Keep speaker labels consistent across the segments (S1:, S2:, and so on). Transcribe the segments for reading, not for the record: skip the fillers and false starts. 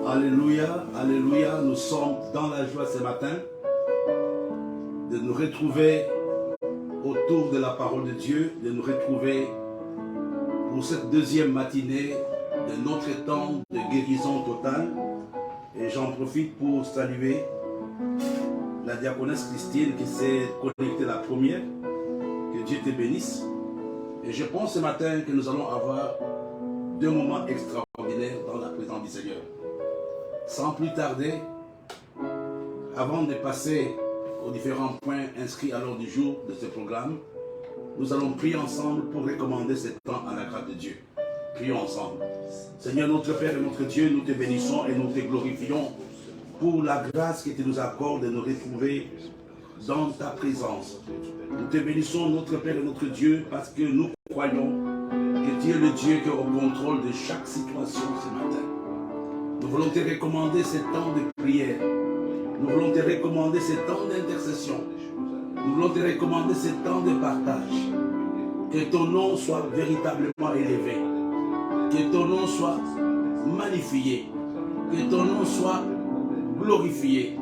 S1: Alléluia, alléluia, nous sommes dans la joie ce matin de nous retrouver autour de la parole de Dieu, de nous retrouver pour cette deuxième matinée de notre temps de guérison totale. Et j'en profite pour saluer la diaconesse Christine qui s'est connectée la première. Que Dieu te bénisse. Et je pense ce matin que nous allons avoir deux moments extraordinaires dans la présence du Seigneur. Sans plus tarder, avant de passer aux différents points inscrits à l'ordre du jour de ce programme, nous allons prier ensemble pour recommander ce temps à la grâce de Dieu. Prions ensemble. Seigneur notre Père et notre Dieu, nous te bénissons et nous te glorifions pour la grâce que tu nous accordes de nous retrouver dans ta présence. Nous te bénissons notre Père et notre Dieu parce que nous croyons que tu es le Dieu qui est au contrôle de chaque situation ce matin. Nous voulons te recommander ce temps de prière. Nous voulons te recommander ce temps d'intercession. Nous voulons te recommander ce temps de partage. Que ton nom soit véritablement élevé. Que ton nom soit magnifié. Que ton nom soit glorifié.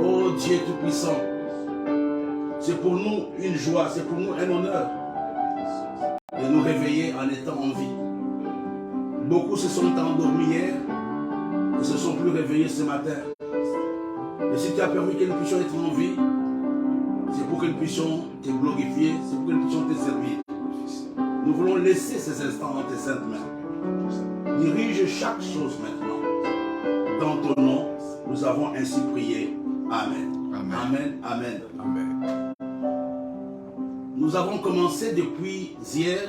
S1: Oh Dieu Tout-Puissant, c'est pour nous une joie, c'est pour nous un honneur de nous réveiller en étant en vie. Beaucoup se sont endormis hier, ne se sont plus réveillés ce matin. Et si tu as permis que nous puissions être en vie, c'est pour que nous puissions te glorifier, c'est pour que nous puissions te servir. Nous voulons laisser ces instants dans tes saintes mains. Dirige chaque chose maintenant. Dans ton nom, nous avons ainsi prié. Amen. Amen. Amen. Amen. Nous avons commencé depuis hier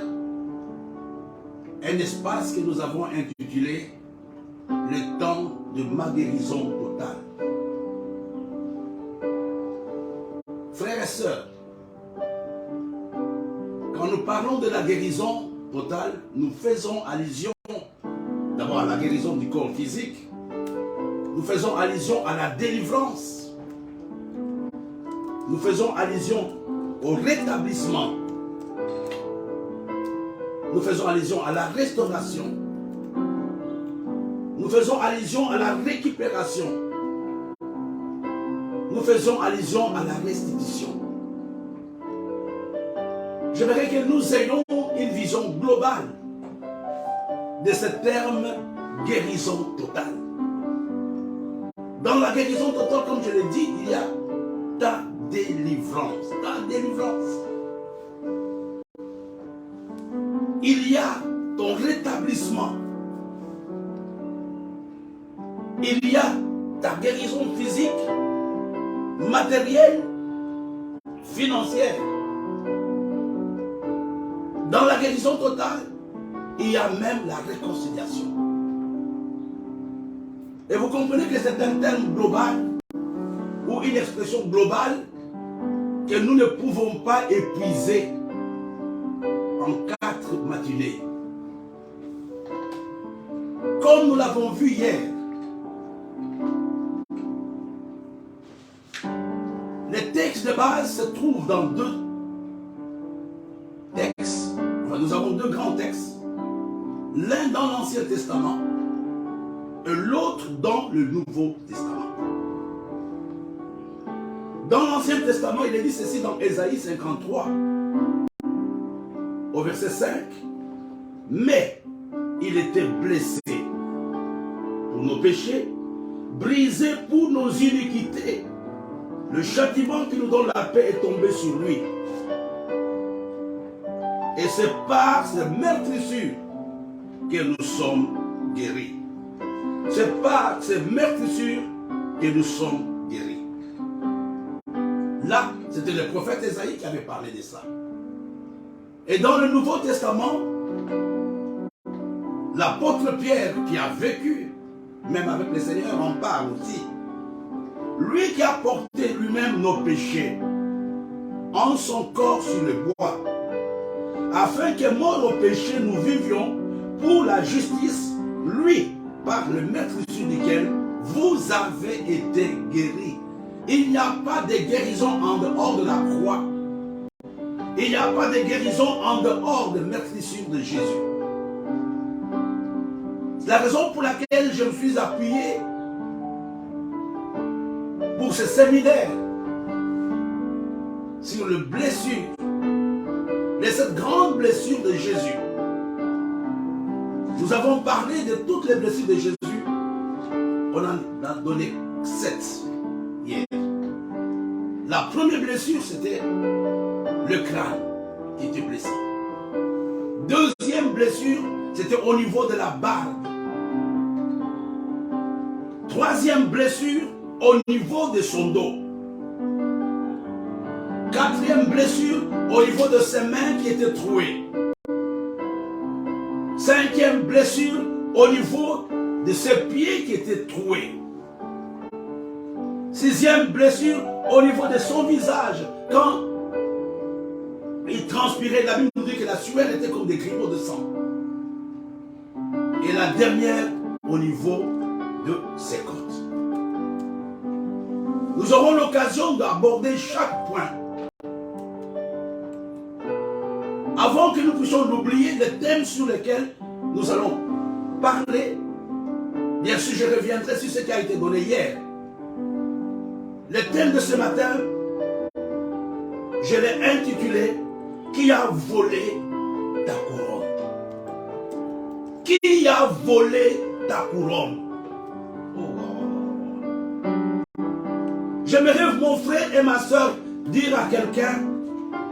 S1: un espace que nous avons intitulé le temps de ma guérison totale. Frères et sœurs, quand nous parlons de la guérison totale, nous faisons allusion d'abord à la guérison du corps physique. Nous faisons allusion à la délivrance. Nous faisons allusion au rétablissement. Nous faisons allusion à la restauration. Nous faisons allusion à la récupération. Nous faisons allusion à la restitution. J'aimerais que nous ayons une vision globale de ce terme guérison totale. Dans la guérison totale, comme je l'ai dit, il y a ta délivrance. Ta délivrance. Il y a ton rétablissement. Il y a ta guérison physique, matérielle, financière. Dans la guérison totale, il y a même la réconciliation. Et vous comprenez que c'est un terme global ou une expression globale que nous ne pouvons pas épuiser en 4 matinées. Comme nous l'avons vu hier, les textes de base se trouvent dans 2 textes. Enfin, nous avons 2 grands textes. L'un dans l'Ancien Testament et l'autre dans le Nouveau Testament. Dans l'Ancien Testament, il est dit ceci dans Ésaïe 53, au verset 5. Mais il était blessé pour nos péchés, brisé pour nos iniquités. Le châtiment qui nous donne la paix est tombé sur lui. Et c'est par ces meurtrissures que nous sommes guéris. C'est par ces meurtrissures que nous sommes guéris. Là, c'était le prophète Ésaïe qui avait parlé de ça. Et dans le Nouveau Testament, l'apôtre Pierre qui a vécu, même avec le Seigneur, en parle aussi. Lui qui a porté lui-même nos péchés en son corps sur le bois, afin que mort au péché nous vivions pour la justice, lui, par le meurtrissure duquel vous avez été guéris. Il n'y a pas de guérison en dehors de la croix. Il n'y a pas de guérison en dehors de meurtrissure de Jésus. C'est la raison pour laquelle je me suis appuyé pour ce séminaire sur les blessures, cette grande blessure de Jésus. Nous avons parlé de toutes les blessures de Jésus. On en a donné 7 hier. La première blessure, c'était le crâne qui était blessé. Deuxième blessure, c'était au niveau de la barbe. Troisième blessure, au niveau de son dos. Quatrième blessure, au niveau de ses mains qui étaient trouées. Cinquième blessure, au niveau de ses pieds qui étaient troués. Sixième blessure, au niveau de son visage, quand il transpirait, la Bible nous dit que la sueur était comme des cristaux de sang. Et la dernière, au niveau de ses côtes. Nous aurons l'occasion d'aborder chaque point. Avant que nous puissions l'oublier, les thèmes sur lesquels nous allons parler, bien sûr je reviendrai sur ce qui a été donné hier. Le thème de ce matin, je l'ai intitulé « Qui a volé ta couronne ?» Qui a volé ta couronne? J'aimerais, mon frère et ma soeur, dire à quelqu'un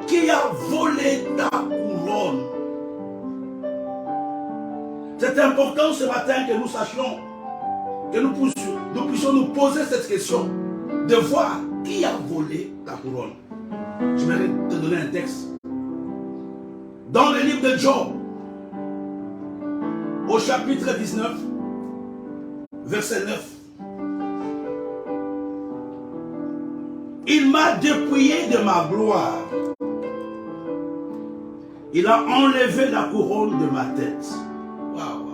S1: qui a volé ta couronne. C'est important ce matin que nous sachions, que nous puissions nous poser cette question, de voir qui a volé ta couronne. J'aimerais te donner un texte. Dans le livre de Job, au chapitre 19, verset 9. Il m'a dépouillé de ma gloire. Il a enlevé la couronne de ma tête. Wow.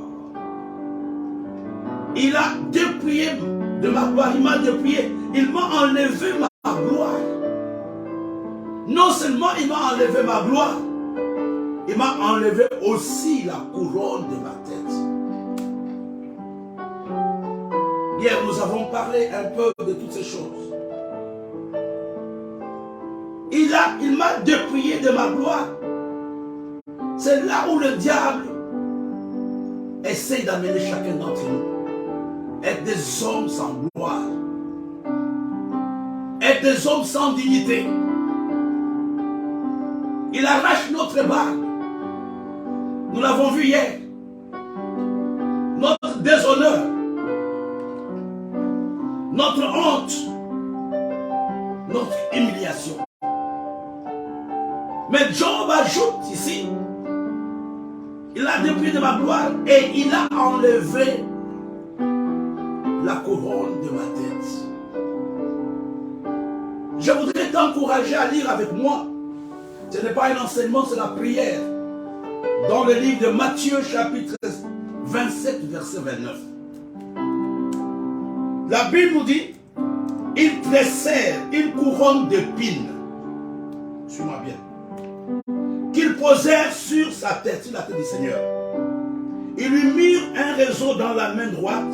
S1: Il a dépouillé de ma gloire. Il m'a dépouillé. Il m'a enlevé ma gloire. Non seulement il m'a enlevé ma gloire, il m'a enlevé aussi la couronne de ma tête. Hier, nous avons parlé un peu de toutes ces choses. Il m'a dépouillé de ma gloire. C'est là où le diable essaye d'amener chacun d'entre nous. Être des hommes sans gloire. Être des hommes sans dignité. Il arrache notre barque. Nous l'avons vu hier. Notre déshonneur. Notre honte. Notre humiliation. Mais Job ajoute ici, il a dépouillé de ma gloire et il a enlevé la couronne de ma tête. Je voudrais t'encourager à lire avec moi. Ce n'est pas un enseignement, c'est la prière. Dans le livre de Matthieu, chapitre 27, verset 29. La Bible nous dit, ils tressèrent une couronne d'épines. Suis-moi bien. Qu'ils posèrent sur sa tête, sur la tête du Seigneur. Ils lui mirent un réseau dans la main droite,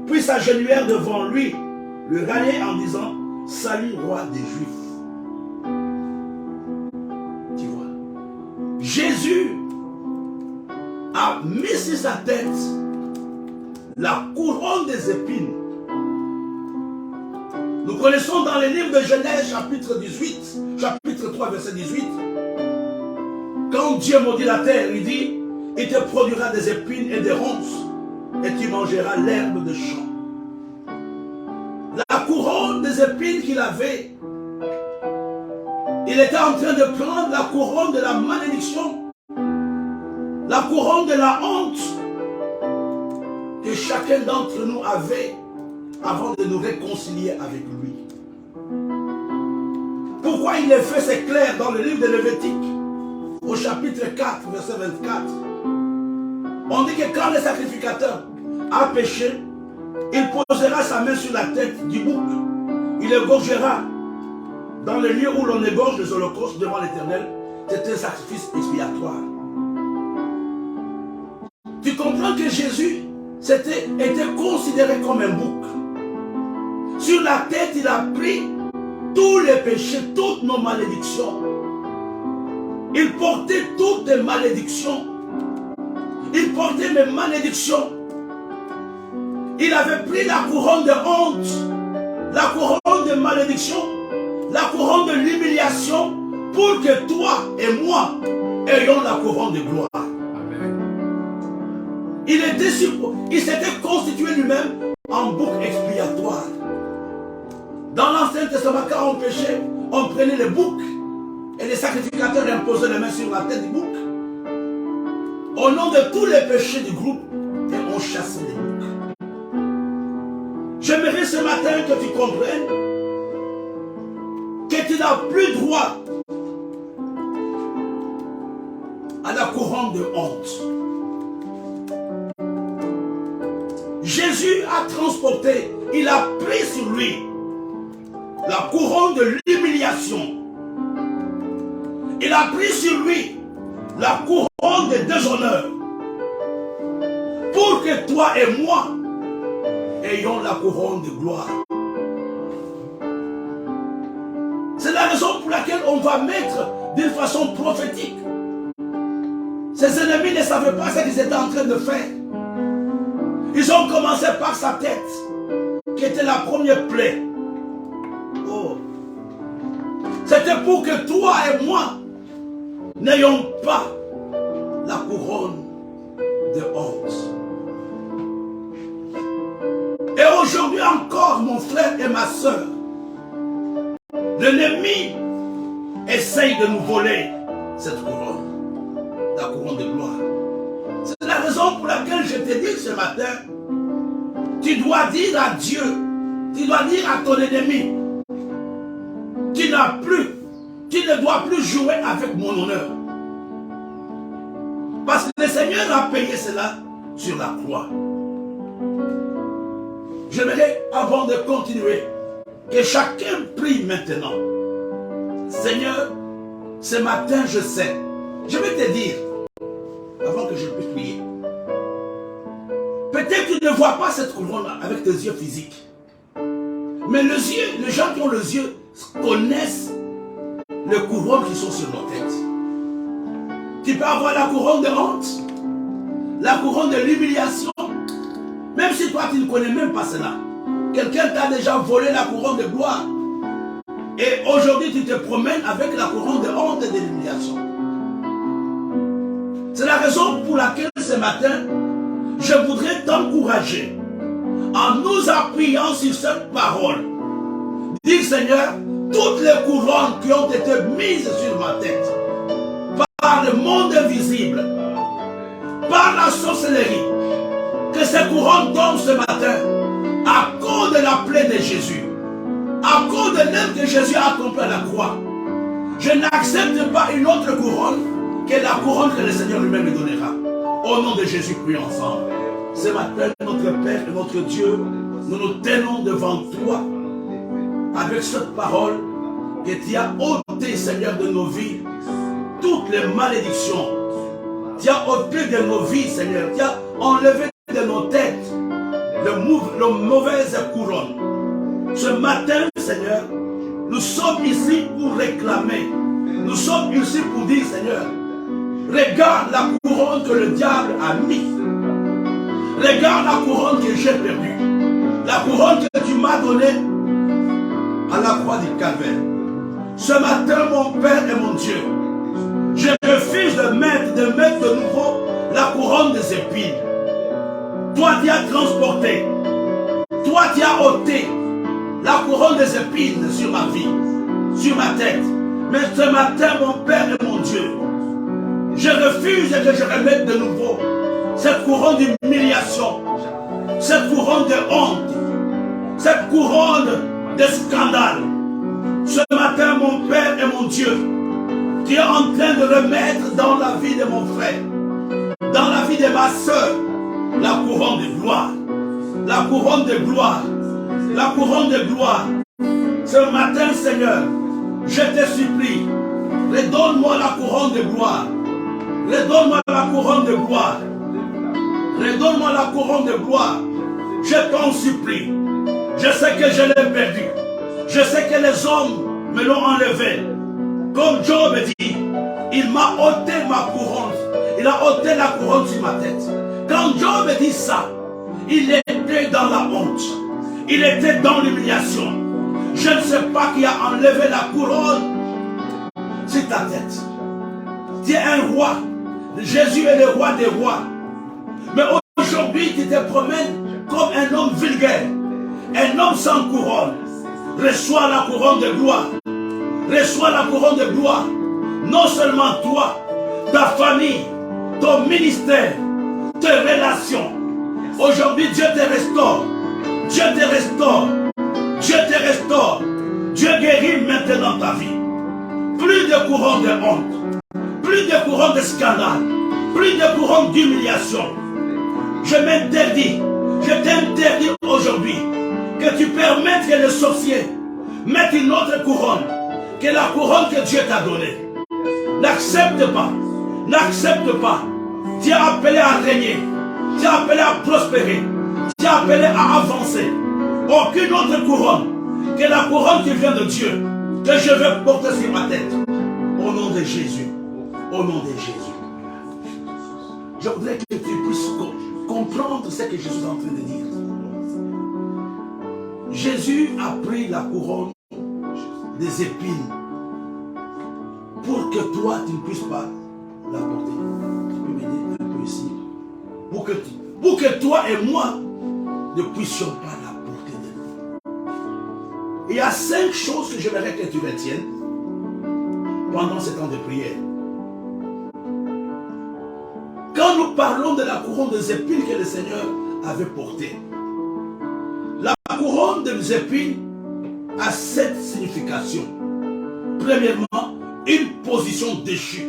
S1: puis s'agenouillèrent devant lui, le rallièrent en disant, salut roi des Juifs. Tu vois, Jésus a mis sur sa tête la couronne des épines. Nous connaissons dans le livre de Genèse, chapitre 18, chapitre 3, verset 18, quand Dieu maudit la terre, il dit, il te produira des épines et des ronces, et tu mangeras l'herbe de champ. La couronne des épines qu'il avait, il était en train de prendre la couronne de la malédiction, la couronne de la honte que chacun d'entre nous avait avant de nous réconcilier avec lui. Pourquoi il est fait, c'est clair dans le livre de Lévitique, au chapitre 4, verset 24. On dit que quand le sacrificateur a péché, il posera sa main sur la tête du bouc. Il égorgera dans le lieu où l'on égorge les holocaustes devant l'Éternel. C'est un sacrifice expiatoire. Tu comprends que Jésus était considéré comme un bouc. Sur la tête, il a pris tous les péchés, toutes nos malédictions. Il portait toutes les malédictions. Il portait mes malédictions. Il avait pris la couronne de honte, la couronne de malédiction, la couronne de l'humiliation, pour que toi et moi ayons la couronne de gloire. Amen. Il s'était constitué lui-même en bouc expiatoire. Dans l'Ancien Testament, quand on péchait, on prenait les boucs et les sacrificateurs imposaient les mains sur la tête du bouc. Au nom de tous les péchés du groupe, et on chassait les boucs. J'aimerais ce matin que tu comprennes que tu n'as plus droit à la couronne de honte. Jésus a transporté, il a pris sur lui la couronne de l'humiliation. Il a pris sur lui la couronne de déshonneur. Pour que toi et moi ayons la couronne de gloire. C'est la raison pour laquelle on va mettre d'une façon prophétique. Ses ennemis ne savaient pas ce qu'ils étaient en train de faire. Ils ont commencé par sa tête, qui était la première plaie. Oh. C'était pour que toi et moi n'ayons pas la couronne de honte. Et aujourd'hui encore, mon frère et ma soeur, l'ennemi essaye de nous voler cette couronne, la couronne de gloire. C'est la raison pour laquelle je te dis ce matin, tu dois dire à Dieu, tu dois dire à ton ennemi, tu ne dois plus jouer avec mon honneur. Parce que le Seigneur a payé cela sur la croix. J'aimerais, avant de continuer, que chacun prie maintenant. Seigneur, ce matin je sais. Je vais te dire, avant que je puisse prier. Peut-être que tu ne vois pas cette couronne avec tes yeux physiques. Mais les gens qui ont les yeux connaissent les couronnes qui sont sur nos têtes. Tu peux avoir la couronne de honte, la couronne de l'humiliation. Même si toi tu ne connais même pas cela. Quelqu'un t'a déjà volé la couronne de gloire. Et aujourd'hui tu te promènes avec la couronne de honte et de l'humiliation. C'est la raison pour laquelle ce matin, je voudrais t'encourager en nous appuyant sur cette parole. Dis Seigneur, toutes les couronnes qui ont été mises sur ma tête par le monde invisible, par la sorcellerie, que ces couronnes tombent ce matin à cause de la plaie de Jésus, à cause de l'œuvre que Jésus a accompli à la croix. Je n'accepte pas une autre couronne que la couronne que le Seigneur lui-même me donnera. Au nom de Jésus, prions ensemble. Ce matin, notre Père et notre Dieu, nous nous tenons devant toi avec cette parole que tu as ôté, Seigneur, de nos vies toutes les malédictions. Tu as ôté de nos vies, Seigneur. Tu as enlevé de nos têtes les mauvaises couronnes. Ce matin, Seigneur, nous sommes ici pour réclamer. Nous sommes ici pour dire, Seigneur, regarde la couronne que le diable a mis. Regarde la couronne que j'ai perdue. La couronne que tu m'as donnée à la croix du Calvaire. Ce matin, mon Père et mon Dieu, je refuse de mettre de nouveau la couronne des épines. Toi, tu as transporté. Toi, tu as ôté la couronne des épines sur ma vie, sur ma tête. Mais ce matin, mon Père et mon Dieu, je refuse que je remette de nouveau cette couronne d'humiliation, cette couronne de honte, cette couronne de scandale. Ce matin, mon Père et mon Dieu, tu es en train de remettre dans la vie de mon frère, dans la vie de ma soeur, la couronne de gloire, la couronne de gloire, la couronne de gloire. Ce matin, Seigneur, je te supplie, redonne-moi la couronne de gloire, redonne-moi la couronne de gloire, redonne-moi la couronne de gloire. Je t'en supplie. Je sais que je l'ai perdu. Je sais que les hommes me l'ont enlevé. Comme Job dit, il m'a ôté ma couronne. Il a ôté la couronne sur ma tête. Quand Job dit ça, il était dans la honte. Il était dans l'humiliation. Je ne sais pas qui a enlevé la couronne sur ta tête. Tu es un roi. Jésus est le roi des rois. Mais aujourd'hui, tu te promènes comme un homme vulgaire. Un homme sans couronne. Reçois la couronne de gloire. Reçois la couronne de gloire. Non seulement toi, ta famille, ton ministère, tes relations. Aujourd'hui, Dieu te restaure. Dieu te restaure. Dieu te restaure. Dieu guérit maintenant ta vie. Plus de couronne de honte. Plus de couronne de scandale. Plus de couronne d'humiliation. Je m'interdis. Je t'interdis aujourd'hui que tu permettes que les sorciers mettent une autre couronne que la couronne que Dieu t'a donnée. N'accepte pas. N'accepte pas. Tu es appelé à régner. Tu es appelé à prospérer. Tu es appelé à avancer. Aucune autre couronne que la couronne qui vient de Dieu que je veux porter sur ma tête. Au nom de Jésus. Au nom de Jésus. Je voudrais que tu puisses comprendre ce que Jésus est en train de dire. Jésus a pris la couronne des épines pour que toi tu ne puisses pas la porter. Tu peux m'aider un peu ici. Pour que toi et moi ne puissions pas la porter de nous. Il y a 5 choses que j'aimerais que tu retiennes pendant ce temps de prière. Quand nous parlons de la couronne des épines que le Seigneur avait portée, la couronne des épines a 7 significations. Premièrement, une position déchue.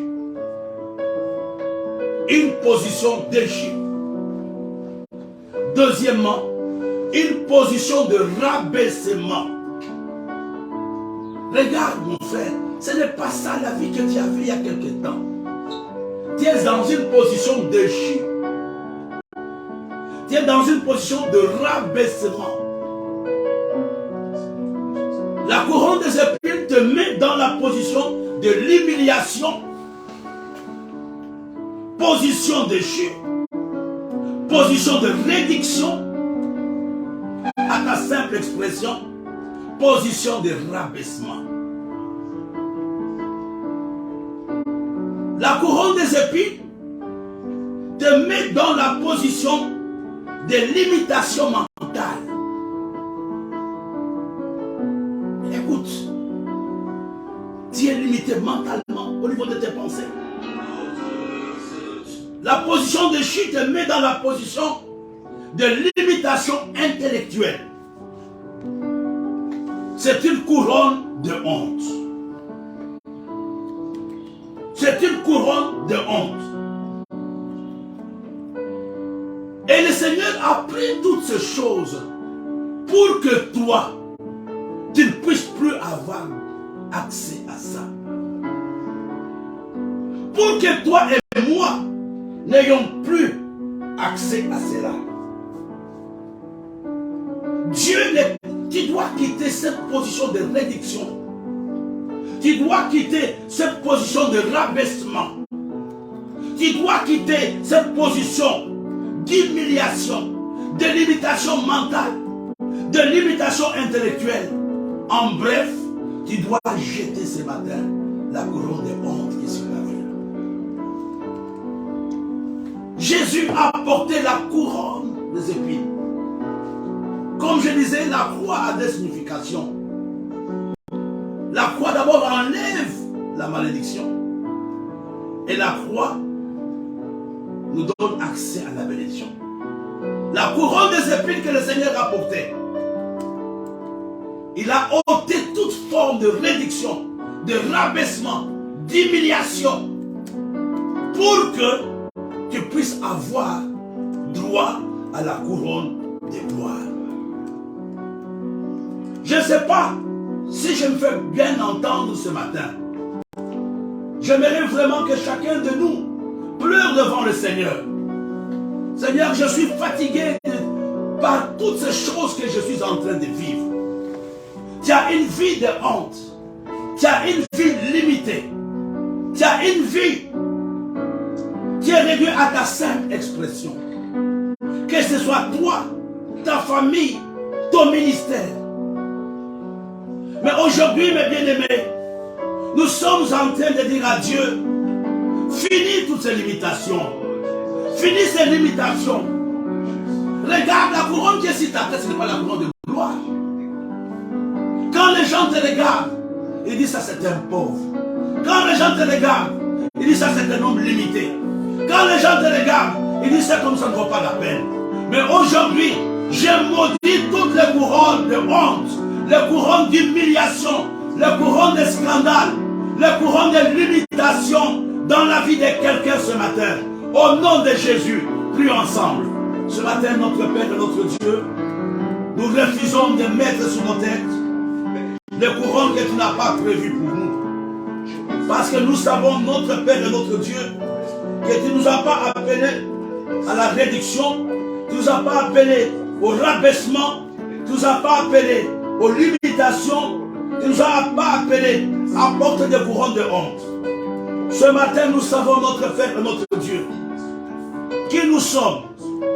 S1: Une position déchue. Deuxièmement, une position de rabaissement. Regarde mon frère Ce n'est pas ça la vie que tu as vue il y a quelque temps. Tu es dans une position de chute. Tu es dans une position de rabaissement. La couronne des épines te met dans la position de l'humiliation, position de chute, position de réduction, à ta simple expression, position de rabaissement. La couronne des épines te met dans la position de limitation mentale. Écoute, tu es limité mentalement au niveau de tes pensées. La position de chute te met dans la position de limitation intellectuelle. C'est une couronne de honte. C'est une couronne de honte. Et le Seigneur a pris toutes ces choses pour que toi, tu ne puisses plus avoir accès à ça. Pour que toi et moi n'ayons plus accès à cela. Dieu, tu dois quitter cette position de réduction. Tu dois quitter cette position de rabaissement. Tu dois quitter cette position d'humiliation, de limitation mentale, de limitation intellectuelle. En bref, tu dois jeter ce matin la couronne de honte qui est sur la vie. Jésus a porté la couronne des épines. Comme je disais, la croix a des significations. La croix d'abord enlève la malédiction. Et la croix nous donne accès à la bénédiction. La couronne des épines que le Seigneur a portée, il a ôté toute forme de réduction, de rabaissement, d'humiliation, pour que tu puisses avoir droit à la couronne de gloire. Je ne sais pas si je me fais bien entendre ce matin. J'aimerais vraiment que chacun de nous pleure devant le Seigneur. Seigneur, je suis fatigué par toutes ces choses que je suis en train de vivre. Tu as une vie de honte. Tu as une vie limitée. Tu as une vie qui est réduite à ta simple expression. Que ce soit toi, ta famille, ton ministère. Mais aujourd'hui, mes bien-aimés, nous sommes en train de dire à Dieu, finis toutes ces limitations. Finis ces limitations. Regarde la couronne qui est sur ta tête, ce n'est pas la couronne de gloire. Quand les gens te regardent, ils disent ça c'est un pauvre. Quand les gens te regardent, ils disent ça c'est un homme limité. Quand les gens te regardent, ils disent ça comme ça ne vaut pas la peine. Mais aujourd'hui, j'ai maudit toutes les couronnes de honte, les couronnes d'humiliation, les couronnes de scandale, les couronnes de limitation dans la vie de quelqu'un ce matin. Au nom de Jésus, prions ensemble. Ce matin, notre Père et notre Dieu, nous refusons de mettre sur nos têtes les couronnes que tu n'as pas prévues pour nous. Parce que nous savons, notre Père et notre Dieu, que tu ne nous as pas appelés à la réduction, tu ne nous as pas appelés au rabaissement, tu ne nous as pas appelés aux limitations, tu ne nous as pas appelés à porter des couronnes de honte. Ce matin, nous savons, notre Père et notre Dieu, qui nous sommes.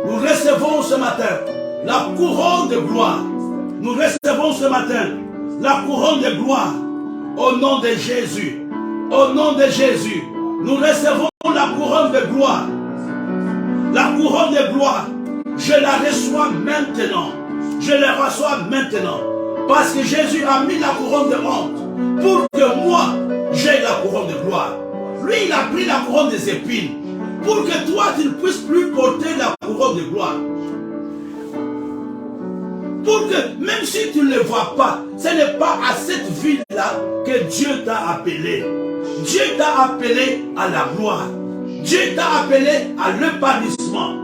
S1: Nous recevons ce matin la couronne de gloire. Nous recevons ce matin la couronne de gloire au nom de Jésus. Au nom de Jésus, nous recevons la couronne de gloire. La couronne de gloire, je la reçois maintenant. Je la reçois maintenant. Parce que Jésus a mis la couronne de honte pour que moi, j'aie la couronne de gloire. Lui, il a pris la couronne des épines pour que toi, tu ne puisses plus porter la couronne de gloire. Pour que, même si tu ne le vois pas, ce n'est pas à cette vie-là que Dieu t'a appelé. Dieu t'a appelé à la gloire. Dieu t'a appelé à l'épanouissement.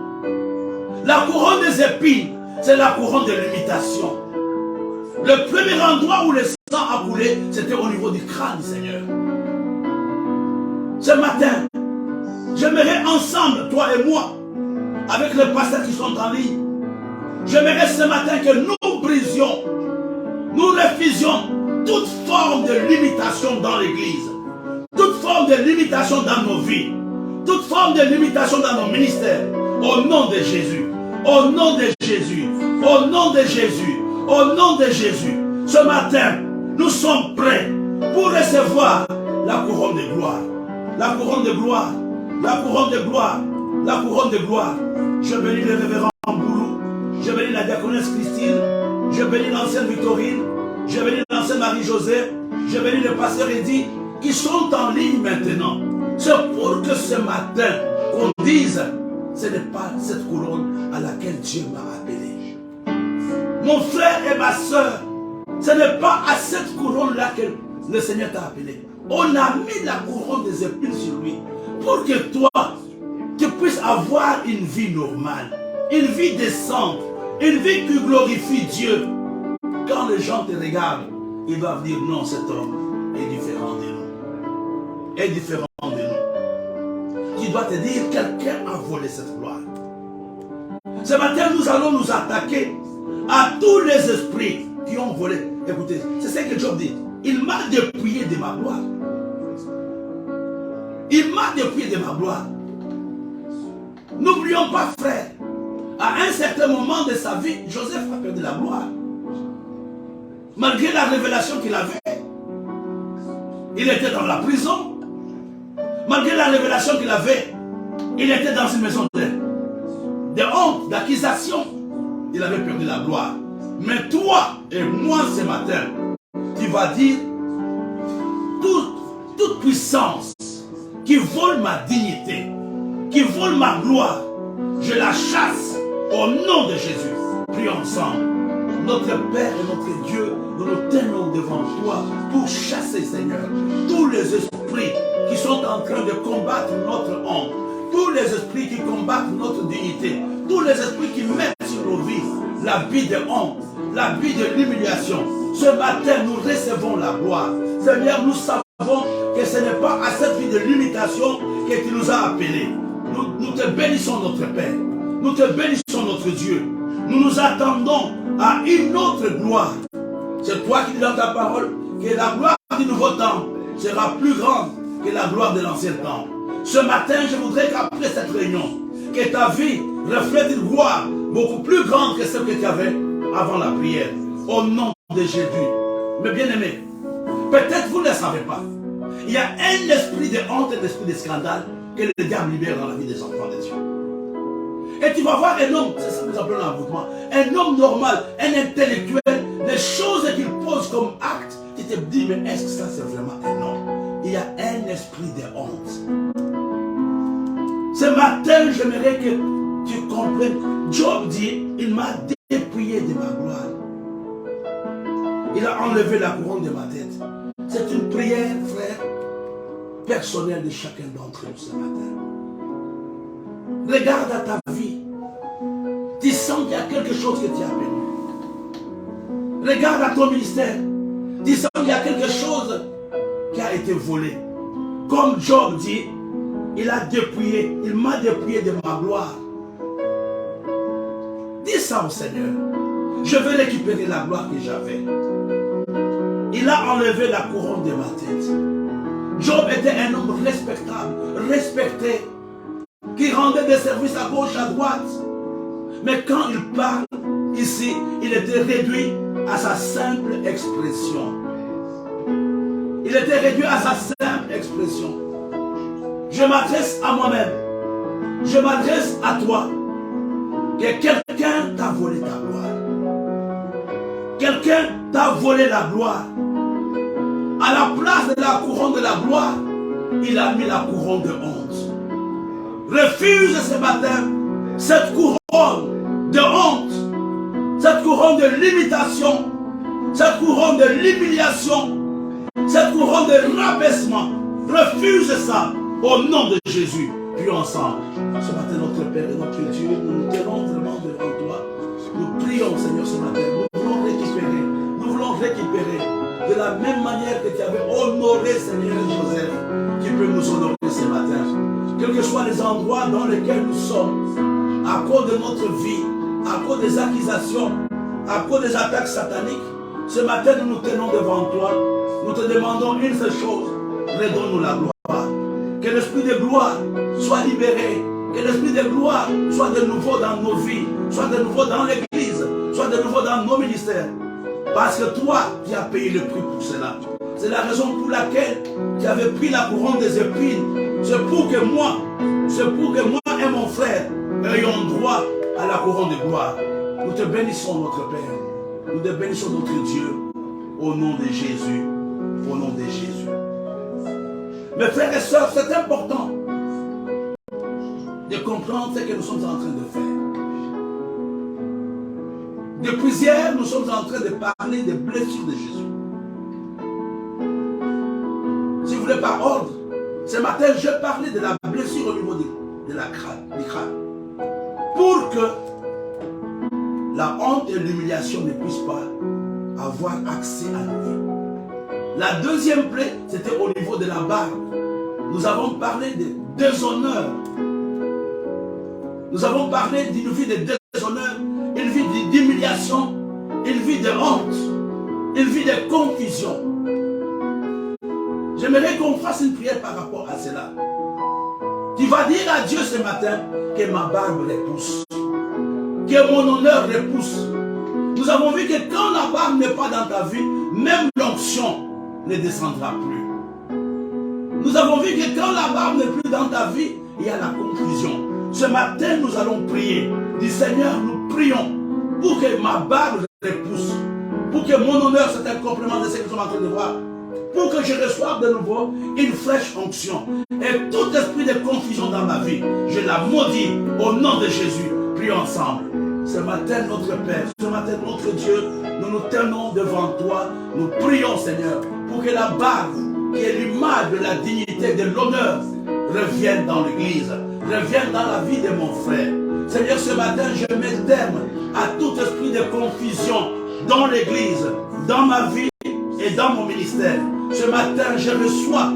S1: La couronne des épines, c'est la couronne de l'imitation. Le premier endroit où le sang a coulé, c'était au niveau du crâne, Seigneur. Ce matin, j'aimerais ensemble, toi et moi, avec les pasteurs qui sont en ligne, j'aimerais ce matin que nous brisions, nous refusions toute forme de limitation dans l'église, toute forme de limitation dans nos vies, toute forme de limitation dans nos ministères, au nom de Jésus, au nom de Jésus, au nom de Jésus, au nom de Jésus. Ce matin, nous sommes prêts pour recevoir la couronne de gloire, la couronne de gloire, la couronne de gloire, la couronne de gloire. Je bénis le révérend Boulou, je bénis la diaconesse Christine, je bénis l'ancienne Victorine, je bénis l'ancienne Marie-Josée, je bénis le pasteur Eddy qui sont en ligne maintenant. C'est pour que ce matin, qu'on dise, ce n'est pas cette couronne à laquelle Dieu m'a appelé. Mon frère et ma soeur, ce n'est pas à cette couronne-là que le Seigneur t'a appelé. On a mis la couronne des épines sur lui pour que toi, tu puisses avoir une vie normale, une vie décente, une vie qui glorifie Dieu. Quand les gens te regardent, ils doivent dire non, cet homme est différent de nous. Est différent de nous. Tu dois te dire, quelqu'un a volé cette gloire. Ce matin, nous allons nous attaquer à tous les esprits qui ont volé. Écoutez, c'est ce que Job dit. Il m'a dépouillé de ma gloire. Il m'a dépouillé de ma gloire. N'oublions pas, frère, à un certain moment de sa vie, Joseph a perdu la gloire. Malgré la révélation qu'il avait, il était dans la prison. Malgré la révélation qu'il avait, il était dans une maison de honte, d'accusation. Il avait perdu la gloire. Mais toi et moi ce matin, tu vas dire, toute puissance qui vole ma dignité, qui vole ma gloire, je la chasse au nom de Jésus. Prions ensemble. Notre Père et notre Dieu, nous nous tenons devant toi pour chasser, Seigneur, tous les esprits qui sont en train de combattre notre honte, tous les esprits qui combattent notre dignité, tous les esprits qui mettent sur nos vies la vie de honte, la vie de l'humiliation. Ce matin, nous recevons la gloire. Seigneur, nous savons que ce n'est pas à cette vie de limitation que tu nous as appelés. Nous te bénissons, notre Père. Nous te bénissons, notre Dieu. Nous nous attendons à une autre gloire. C'est toi qui dis dans ta parole que la gloire du nouveau temps sera plus grande que la gloire de l'ancien temps. Ce matin, je voudrais qu'après cette réunion, que ta vie reflète une gloire beaucoup plus grande que celle que tu avais avant la prière. Au nom de Jésus. Mais bien aimés, peut-être vous ne le savez pas. Il y a un esprit de honte et un esprit de scandale que le diable libère dans la vie des enfants de Dieu. Et tu vas voir un homme, c'est ça que nous appelons l'envoûtement, un homme normal, un intellectuel, les choses qu'il pose comme acte, tu te dis, mais est-ce que ça c'est vraiment un homme? Il y a un esprit de honte. Ce matin, j'aimerais que tu comprennes. Job dit, il m'a dépouillé de ma gloire. Il a enlevé la couronne de ma tête. C'est une prière, frère, personnelle de chacun d'entre nous ce matin. Regarde à ta vie. Tu sens qu'il y a quelque chose que tu as perdu. Regarde à ton ministère. Tu sens qu'il y a quelque chose qui a été volé. Comme Job dit, il a dépouillé, il m'a dépouillé de ma gloire. Dis ça au Seigneur. Je vais récupérer la gloire que j'avais. Il a enlevé la couronne de ma tête. Job était un homme respectable, respecté, qui rendait des services à gauche, à droite. Mais quand il parle, ici, il était réduit à sa simple expression. Il était réduit à sa simple expression. Je m'adresse à moi-même. Je m'adresse à toi. Que quelqu'un t'a volé ta gloire. Quelqu'un t'a volé la gloire. À la place de la couronne de la gloire, il a mis la couronne de honte. Refuse ce matin cette couronne de honte, cette couronne de limitation, cette couronne de l'humiliation, cette couronne de rabaissement. Refuse ça au nom de Jésus. Puis ensemble, ce matin, notre Père et notre Dieu, nous nous tenons vraiment devant toi. Nous prions, Seigneur, ce matin. Nous voulons récupérer de la même manière que tu avais honoré Seigneur Joseph, tu peux nous honorer ce matin. Quels que soient les endroits dans lesquels nous sommes, à cause de notre vie, à cause des accusations, à cause des attaques sataniques, ce matin nous nous tenons devant toi. Nous te demandons une seule chose, redonne-nous la gloire. Que l'esprit de gloire soit libéré. Que l'esprit de gloire soit de nouveau dans nos vies, soit de nouveau dans l'église, soit de nouveau dans nos ministères. Parce que toi, tu as payé le prix pour cela. C'est la raison pour laquelle tu avais pris la couronne des épines. C'est pour que moi et mon frère ayons droit à la couronne de gloire. Nous te bénissons, notre Père. Nous te bénissons, notre Dieu, au nom de Jésus. Au nom de Jésus. Mes frères et sœurs, c'est important de comprendre ce que nous sommes en train de faire. Depuis hier, nous sommes en train de parler des blessures de Jésus. Si vous voulez par ordre, ce matin, je parlais de la blessure au niveau de la crâne. Pour que la honte et l'humiliation ne puissent pas avoir accès à nous. La deuxième plaie, c'était au niveau de la barbe. Nous avons parlé de déshonneur. Nous avons parlé d'une vie de déshonneur, une vie d'humiliation, une vie de honte, une vie de confusion. J'aimerais qu'on fasse une prière par rapport à cela. Tu vas dire à Dieu ce matin que ma barbe repousse, que mon honneur repousse. Nous avons vu que quand la barbe n'est pas dans ta vie, même l'onction ne descendra plus. Nous avons vu que quand la barbe n'est plus dans ta vie, il y a la confusion. Ce matin, nous allons prier. Du Seigneur, nous prions pour que ma barbe repousse, pour que mon honneur, c'est un complément de ce que nous sommes en train de voir, pour que je reçoive de nouveau une fraîche onction. Et tout esprit de confusion dans ma vie, je la maudis au nom de Jésus. Prions ensemble. Ce matin, notre Père, ce matin, notre Dieu, nous nous tenons devant toi. Nous prions, Seigneur, pour que la barbe, qui est l'image de la dignité, de l'honneur, revienne dans l'église, revienne dans la vie de mon frère. Seigneur, ce matin, je mets terme à tout esprit de confusion dans l'église, dans ma vie et dans mon ministère. Ce matin, je reçois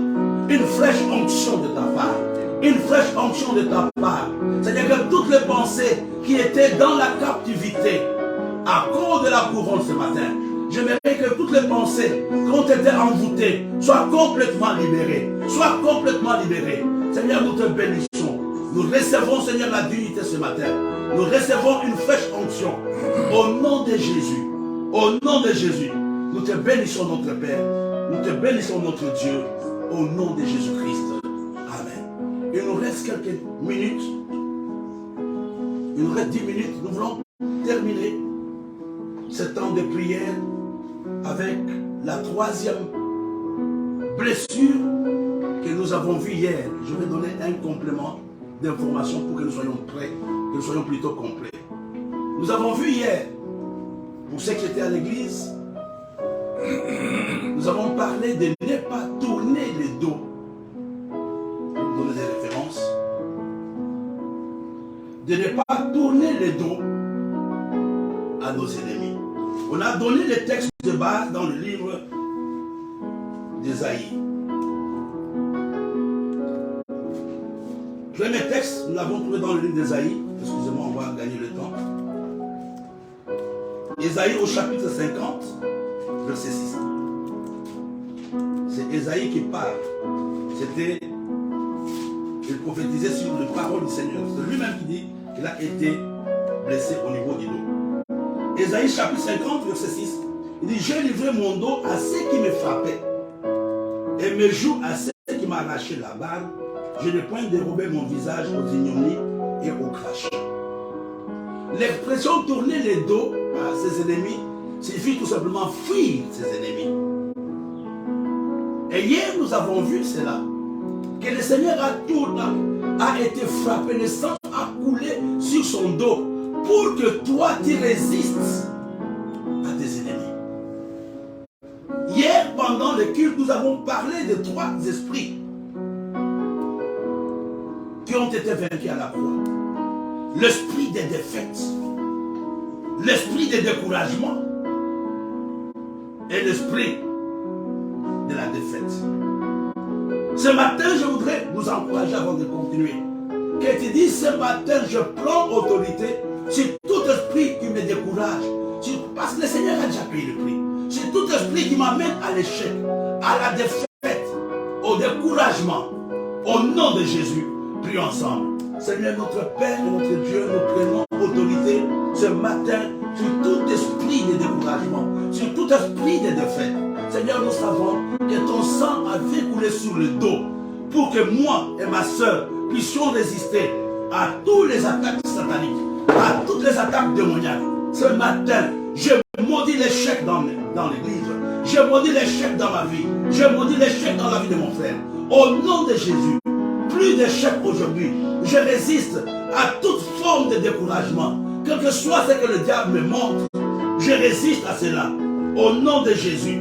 S1: une fraîche onction de ta part. Une fraîche onction de ta part. C'est-à-dire que toutes les pensées qui étaient dans la captivité à cause de la couronne ce matin, j'aimerais que toutes les pensées qui ont été envoûtées soient complètement libérées. Soient complètement libérées. Seigneur, nous te bénissons. Nous recevons, Seigneur, la dignité ce matin. Nous recevons une fraîche onction. Au nom de Jésus. Au nom de Jésus. Nous te bénissons, notre Père. Nous te bénissons, notre Dieu. Au nom de Jésus-Christ. Amen. Il nous reste quelques minutes. Il nous reste 10 minutes. Nous voulons terminer ce temps de prière avec la troisième blessure que nous avons vue hier. Je vais donner un complément d'information pour que nous soyons prêts, que nous soyons plutôt complets. Nous avons vu hier, pour ceux qui étaient à l'église, nous avons parlé de ne pas tourner le dos. Pour vous donner des références. De ne pas tourner le dos à nos ennemis. On a donné les textes de base dans le livre d'Ésaïe. Premier texte, nous l'avons trouvé dans le livre d'Ésaïe. Excusez-moi, on va gagner le temps. Ésaïe au chapitre 50, verset 6. C'est Ésaïe qui parle. C'était, il prophétisait sur les paroles du Seigneur. C'est lui-même qui dit qu'il a été blessé au niveau du dos. Ésaïe chapitre 50, verset 6. Il dit, j'ai livré mon dos à ceux qui me frappaient et mes joues à ceux qui m'arrachaient la barbe. Je n'ai point dérobé mon visage aux ignominies et aux crachats. L'expression tourner les dos à ses ennemis signifie tout simplement fuir ses ennemis. Et hier, nous avons vu cela. Que le Seigneur a été frappé, le sang a coulé sur son dos pour que toi, tu résistes à tes ennemis. Hier, pendant le culte, nous avons parlé de 3 esprits qui ont été vaincus à la croix. L'esprit des défaites, l'esprit des découragements et l'esprit Ce matin, je voudrais nous encourager avant de continuer. Que tu dis, ce matin, je prends autorité sur tout esprit qui me décourage. Parce que le Seigneur a déjà payé le prix. Sur tout esprit qui m'amène à l'échec, à la défaite, au découragement. Au nom de Jésus, prions ensemble. Seigneur, notre Père et notre Dieu, nous prenons autorité ce matin sur tout esprit de découragement, sur tout esprit de défaite. Seigneur, nous savons que ton sang a fait couler sur le dos pour que moi et ma soeur puissions résister à toutes les attaques sataniques, à toutes les attaques démoniaques. Ce matin, je maudis l'échec dans l'église, je maudis l'échec dans ma vie, je maudis l'échec dans la vie de mon frère. Au nom de Jésus, plus d'échec aujourd'hui. Je résiste à toute forme de découragement. Quel que soit ce que le diable me montre, je résiste à cela. Au nom de Jésus.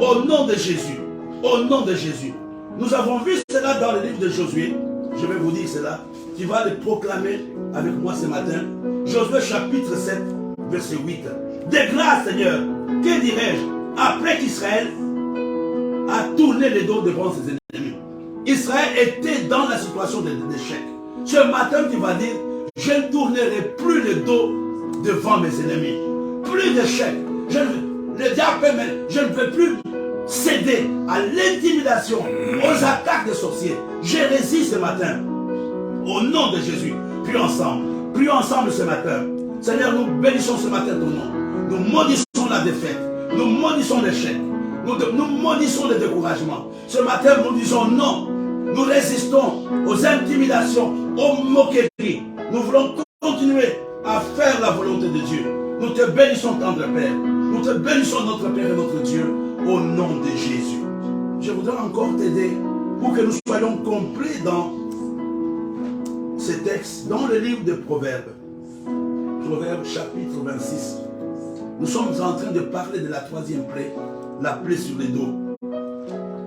S1: Au nom de Jésus. Au nom de Jésus. Nous avons vu cela dans le livre de Josué. Je vais vous dire cela. Tu vas le proclamer avec moi ce matin. Josué chapitre 7, verset 8. De grâce, Seigneur, que dirais-je après qu'Israël a tourné le dos devant ses ennemis? Israël était dans la situation d'échec. Ce matin, tu vas dire, je ne tournerai plus le dos devant mes ennemis. Plus d'échec. Le diable, je ne veux plus céder à l'intimidation, aux attaques des sorciers. Je résiste ce matin. Au nom de Jésus, prions ensemble ce matin. Seigneur, nous bénissons ce matin ton nom. Nous maudissons la défaite. Nous maudissons l'échec. Nous maudissons le découragement. Ce matin, nous disons non. Nous résistons aux intimidations, aux moqueries. Nous voulons continuer à faire la volonté de Dieu. Nous te bénissons, tendre Père. Nous te bénissons, notre Père et notre Dieu, au nom de Jésus. Je voudrais encore t'aider pour que nous soyons complets dans ces textes, dans le livre de Proverbes. Proverbes chapitre 26. Nous sommes en train de parler de la troisième plaie, la plaie sur les dos.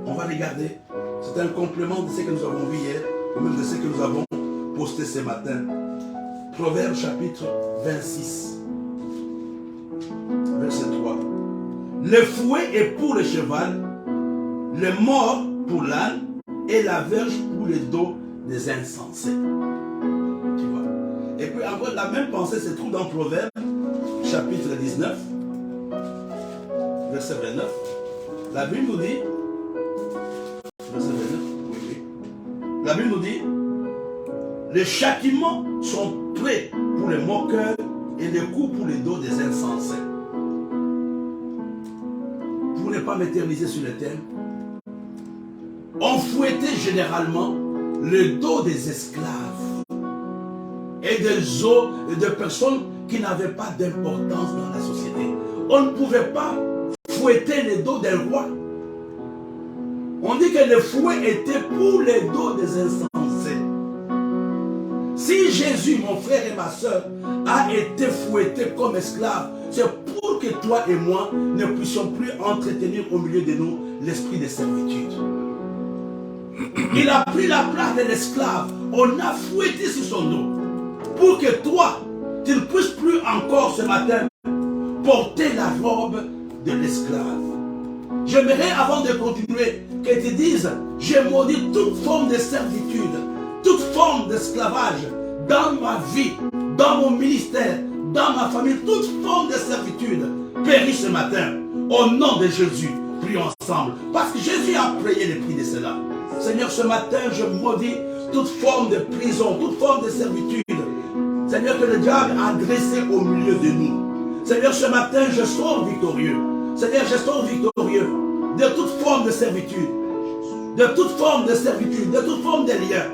S1: On va regarder. C'est un complément de ce que nous avons vu hier, ou même de ce que nous avons posté ce matin. Proverbes chapitre 26, verset 3. Le fouet est pour le cheval, le mors pour l'âne, et la verge pour le dos des insensés. Tu vois. Et puis encore, la même pensée se trouve dans Proverbes chapitre 19, verset 29. La Bible nous dit, la Bible nous dit, les châtiments sont prêts pour les moqueurs et les coups pour les dos des insensés. Pour ne pas m'éterniser sur le thème, on fouettait généralement le dos des esclaves et des os et de personnes qui n'avaient pas d'importance dans la société. On ne pouvait pas fouetter le dos d'un roi. On dit que le fouet était pour les dos des insensés. Si Jésus, mon frère et ma soeur, a été fouetté comme esclave, c'est pour que toi et moi ne puissions plus entretenir au milieu de nous l'esprit de servitude. Il a pris la place de l'esclave. On a fouetté sur son dos. Pour que toi, tu ne puisses plus encore ce matin porter la robe de l'esclave. J'aimerais, avant de continuer, que tu dises, j'ai maudit toute forme de servitude, toute forme d'esclavage dans ma vie, dans mon ministère, dans ma famille, toute forme de servitude périt ce matin. Au nom de Jésus, prions ensemble. Parce que Jésus a payé le prix de cela. Seigneur, ce matin, je maudis toute forme de prison, toute forme de servitude. Seigneur, que le diable a dressé au milieu de nous. Seigneur, ce matin, je sors victorieux. Seigneur, je sors victorieux de toute forme de servitude, de toute forme de servitude, de toute forme de lien.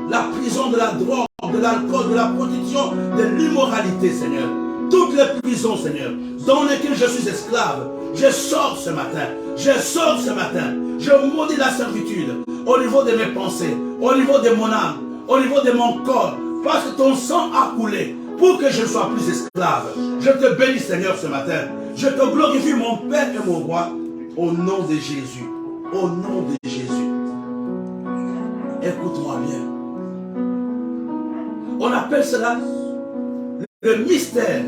S1: La prison de la drogue, de l'alcool, de la prostitution, de l'immoralité, Seigneur. Toutes les prisons, Seigneur, dans lesquelles je suis esclave, je sors ce matin. Je sors ce matin. Je maudis la servitude au niveau de mes pensées, au niveau de mon âme, au niveau de mon corps, parce que ton sang a coulé pour que je ne sois plus esclave. Je te bénis, Seigneur, ce matin. Je te glorifie, mon Père et mon Roi, au nom de Jésus. Au nom de Jésus. Écoute-moi bien. On appelle cela le mystère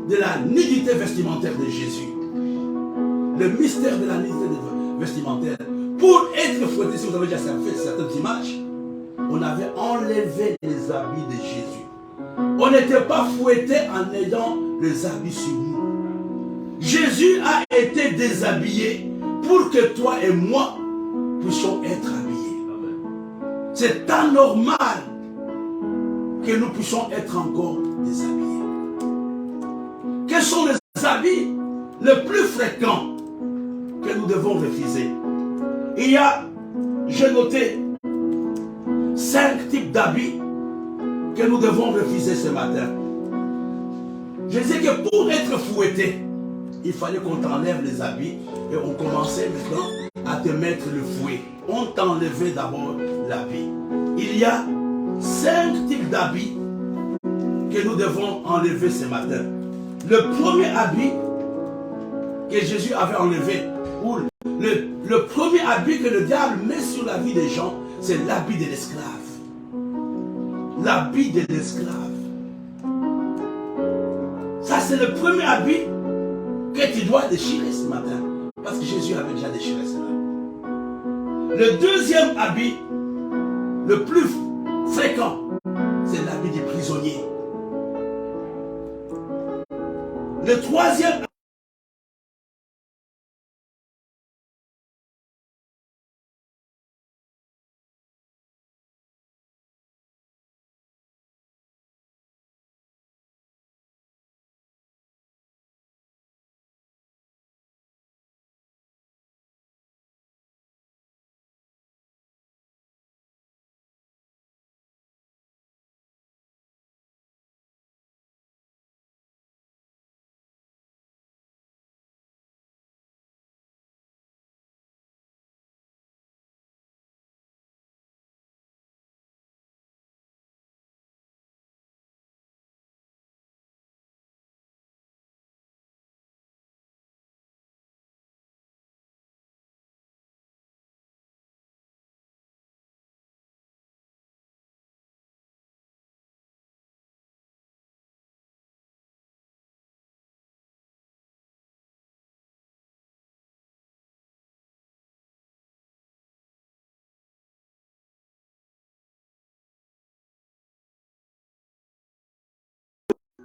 S1: de la nudité vestimentaire de Jésus. Le mystère de la nudité vestimentaire. pour être fouetté, si vous avez déjà fait certaines images, on avait enlevé les habits de Jésus. On n'était pas fouetté en ayant les habits sur nous. Jésus a été déshabillé pour que toi et moi puissions être habillés. C'est anormal que nous puissions être encore déshabillés. Quels sont les habits les plus fréquents que nous devons refuser? Il y a, j'ai noté, 5 types d'habits que nous devons refuser ce matin. Je sais que pour être fouetté, il fallait qu'on t'enlève les habits et on commençait maintenant à te mettre le fouet. On t'enlevait d'abord l'habit. Il y a 5 types d'habits que nous devons enlever ce matin. Le premier habit que Jésus avait enlevé, ou le premier habit que le diable met sur la vie des gens, c'est l'habit de l'esclave. L'habit de l'esclave. Ça, c'est le premier habit que tu dois déchirer ce matin. Parce que Jésus avait déjà déchiré cela. Le deuxième habit, le plus fréquent, c'est l'habit du prisonnier. Le troisième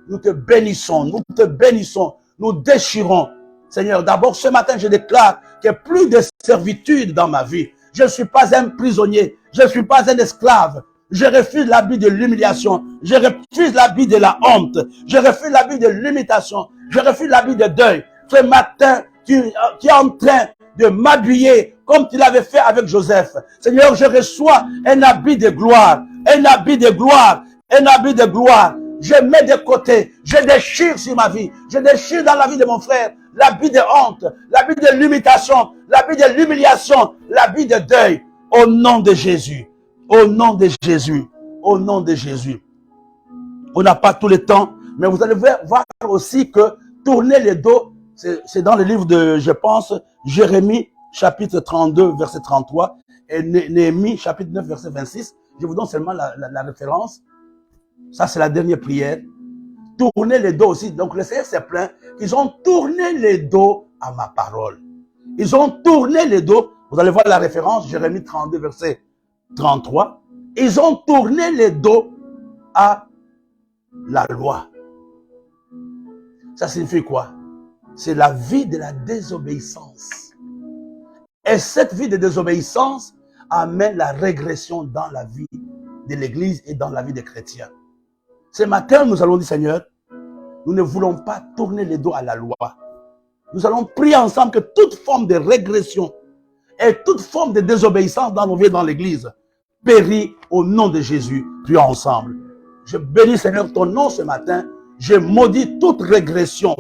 S1: nous te bénissons, nous déchirons. Seigneur, d'abord ce matin, je déclare qu'il n'y a plus de servitude dans ma vie. Je ne suis pas un prisonnier, je ne suis pas un esclave. Je refuse l'habit de l'humiliation, je refuse l'habit de la honte, je refuse l'habit de l'imitation, je refuse l'habit de deuil. Ce matin, tu es en train de m'habiller comme tu l'avais fait avec Joseph. Seigneur, je reçois un habit de gloire, un habit de gloire, un habit de gloire. Je mets de côté, je déchire sur ma vie, je déchire dans la vie de mon frère l'habit de honte, l'habit de l'imitation, l'habit de l'humiliation, l'habit de deuil. Au nom de Jésus, au nom de Jésus, au nom de Jésus. On n'a pas tout le temps, mais vous allez voir aussi que tourner le dos, c'est dans le livre de, je pense, Jérémie, chapitre 32, verset 33, et Néhémie, chapitre 9, verset 26. Je vous donne seulement la référence. Ça, c'est la dernière prière. Tourner le dos aussi. Donc, le Seigneur s'est plaint qu'ils ont tourné le dos à ma parole. Ils ont tourné le dos. Vous allez voir la référence, Jérémie 32, verset 33. Ils ont tourné le dos à la loi. Ça signifie quoi? C'est la vie de la désobéissance. Et cette vie de désobéissance amène la régression dans la vie de l'Église et dans la vie des chrétiens. Ce matin, nous allons dire, Seigneur, nous ne voulons pas tourner les dos à la loi. Nous allons prier ensemble que toute forme de régression et toute forme de désobéissance dans nos vies dans l'Église périt au nom de Jésus. Prions ensemble. Je bénis, Seigneur, ton nom ce matin. Je maudis toute régression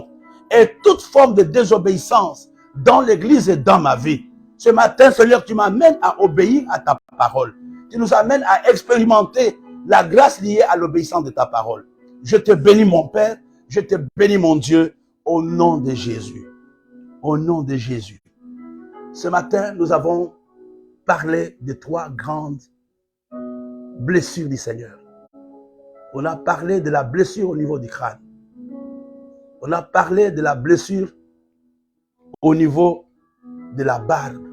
S1: et toute forme de désobéissance dans l'Église et dans ma vie. Ce matin, Seigneur, tu m'amènes à obéir à ta parole. Tu nous amènes à expérimenter la grâce liée à l'obéissance de ta parole. Je te bénis, mon Père. Je te bénis, mon Dieu, au nom de Jésus. Au nom de Jésus. Ce matin, nous avons parlé de 3 grandes blessures du Seigneur. On a parlé de la blessure au niveau du crâne. On a parlé de la blessure au niveau de la barbe.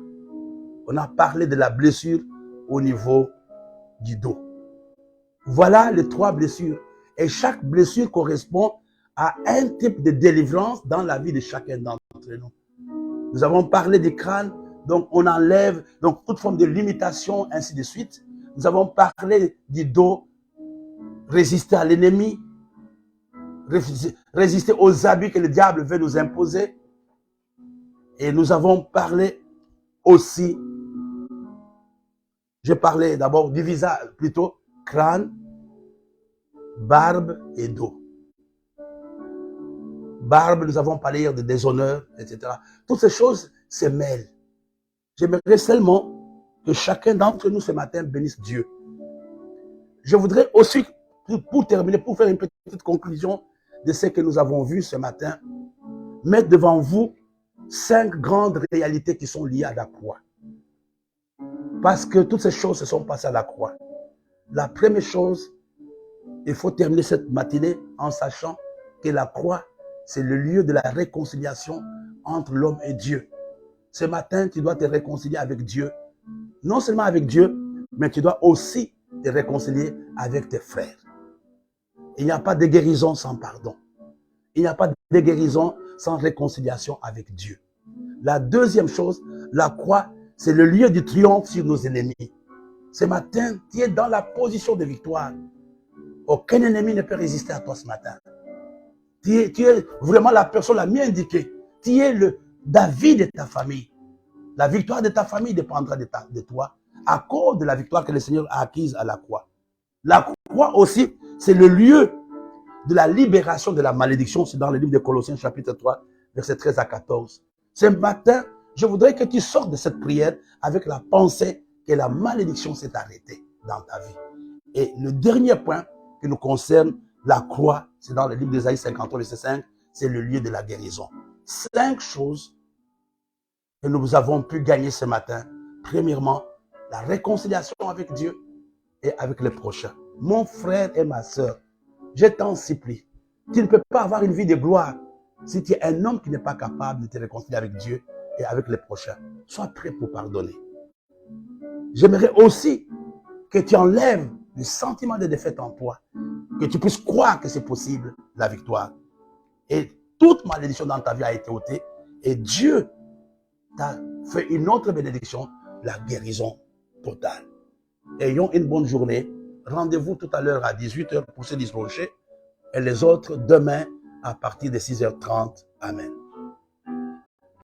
S1: on a parlé de la blessure au niveau du dos. Voilà les 3 blessures. Et chaque blessure correspond à un type de délivrance dans la vie de chacun d'entre nous. Nous avons parlé du crâne, donc on enlève donc toute forme de limitation, ainsi de suite. Nous avons parlé du dos, résister à l'ennemi, résister aux habits que le diable veut nous imposer. Et nous avons parlé aussi, j'ai parlé d'abord du visage, plutôt crâne, barbe et dos. Barbe, nous avons parlé hier de déshonneur, etc. Toutes ces choses se mêlent. J'aimerais seulement que chacun d'entre nous ce matin bénisse Dieu. Je voudrais aussi, pour terminer, pour faire une petite conclusion de ce que nous avons vu ce matin, mettre devant vous 5 grandes réalités qui sont liées à la croix. Parce que toutes ces choses se sont passées à la croix. La première chose, il faut terminer cette matinée en sachant que la croix, c'est le lieu de la réconciliation entre l'homme et Dieu. Ce matin, tu dois te réconcilier avec Dieu. Non seulement avec Dieu, mais tu dois aussi te réconcilier avec tes frères. Il n'y a pas de guérison sans pardon. Il n'y a pas de guérison sans réconciliation avec Dieu. La deuxième chose, la croix, c'est le lieu du triomphe sur nos ennemis. Ce matin, tu es dans la position de victoire. Aucun ennemi ne peut résister à toi ce matin. Tu es vraiment la personne la mieux indiquée. Tu es le David de ta famille. La victoire de ta famille dépendra de toi à cause de la victoire que le Seigneur a acquise à la croix. La croix aussi, c'est le lieu de la libération de la malédiction. C'est dans le livre de Colossiens chapitre 3, versets 13 à 14. Ce matin, je voudrais que tu sortes de cette prière avec la pensée que la malédiction s'est arrêtée dans ta vie. Et le dernier point qui nous concerne, la croix, c'est dans le livre d'Ésaïe 53, verset 5, c'est le lieu de la guérison. 5 choses que nous avons pu gagner ce matin. Premièrement, la réconciliation avec Dieu et avec les prochains. Mon frère et ma soeur, je t'en supplie, tu ne peux pas avoir une vie de gloire si tu es un homme qui n'est pas capable de te réconcilier avec Dieu et avec les prochains. Sois prêt pour pardonner. J'aimerais aussi que tu enlèves le sentiment de défaite en toi, que tu puisses croire que c'est possible, la victoire. Et toute malédiction dans ta vie a été ôtée et Dieu t'a fait une autre bénédiction, la guérison totale. Ayons une bonne journée. Rendez-vous tout à l'heure à 18h pour se dislocher et les autres demain à partir de 6h30. Amen.